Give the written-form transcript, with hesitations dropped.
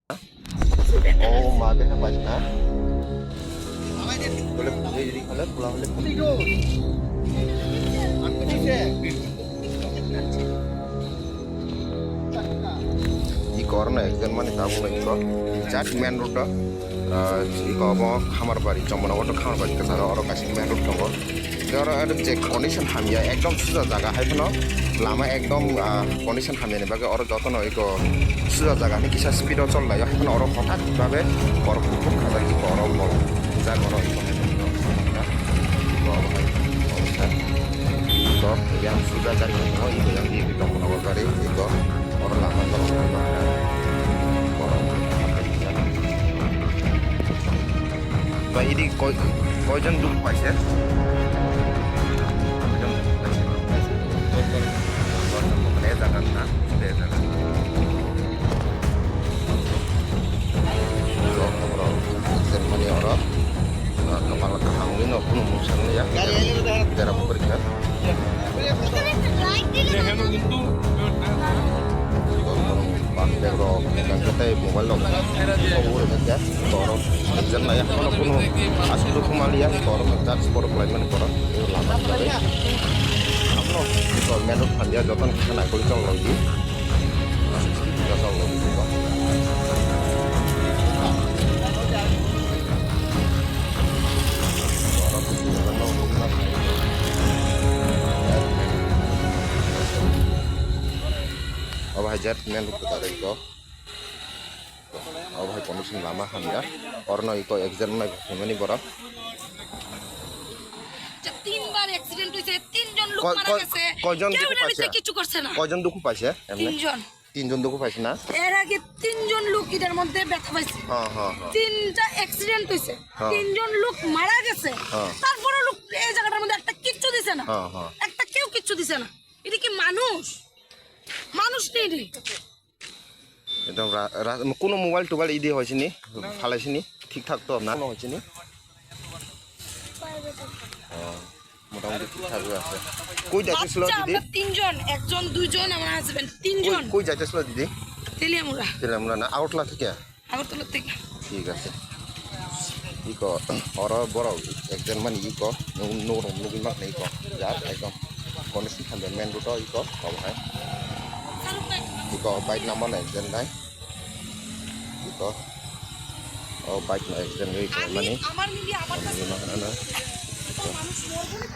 Oh, maga na pas na. Boleh jadi kalau pulang boleh. Iko orang nak ikan mana tahu nak iko. Chat main road dah. Iko apa kamar bari, cuma orang tu kamar bari kesana orang kasih main road tu. Kalau ada cek condition hamnya, ekdom susah jaga hai pun. Lama ekdom condition hamnya ni bagi orang jatuh nak iko susah jaga ni kisah speed atau call lah. Ya pun orang kotak babe orang pupuk kata iko orang bol. Jaga orang iko. Iko yang sudah cari semua iko yang di kita menawar bari iko orang lama kalau orang Pak ini kojan dulu pas ya. Kepala kahangin pun musuhnya ya. Cara berikan. Background dan kita mobile lock. Orang kerja, orang kerja lah ya. Kalau pun asal tu kemalian, orang kerja sport pelajaran orang lama sekali. Apa? Kalau menurut anda jodoh kena kulit lagi. Jodoh lagi juga. अब हजार main रूप बता रही को अब है कौन लामा हमया और न इको एग्जाम में घुमनी बड़ा तीन बार एक्सीडेंट হইছে তিনজন লোক মারা গেছে কয়জন কেউ দুঃখ না পাইছে কিছু করছে না কয়জন দুঃখ পাইছে এমনি তিনজন দুঃখ পাইছে না এর আগে তিনজন লোক এটার মধ্যে ব্যথা পাইছে হ্যাঁ হ্যাঁ তিনটা অ্যাক্সিডেন্ট হইছে হ্যাঁ। তিনজন লোক মারা গেছে হ্যাঁ। তারপরে লোক এই জায়গাটার মধ্যে একটা কিচ্ছু দিছে না হ্যাঁ হ্যাঁ একটা কেউ কিচ্ছু দিছে না এটা কি মানুষ মানুষ নেই রে একদম কোনো মোবাইল টোবাইল ইদি হয়েছে নি ফালাইছে নি ঠিকঠাক তো না হয়েছে নি মোটামুটি ঠিকঠাক আছে কই যাইতেছিল বাচ্চা দিদি আমরা তিনজন একজন দুইজন আমার হাজবেন্ড তিনজন কই যাইতেছিল দিদি তেলিয়ামুড়া আমরা না আউটলা থেকে আগরতলা থেকে ঠিক আছে ইকো অর বড় একজন মানে ইকো নরম লুগিমাক নেই ইকো যার একদম কনেক্ট খাবে মেন রুট ইকো অবহায় ইকো বাইক নাম্বার না একজন নাই ইকো ও বাইক না একজন মানে আমার মিলিয়ে আমার কাছে না মানুষ মরবে না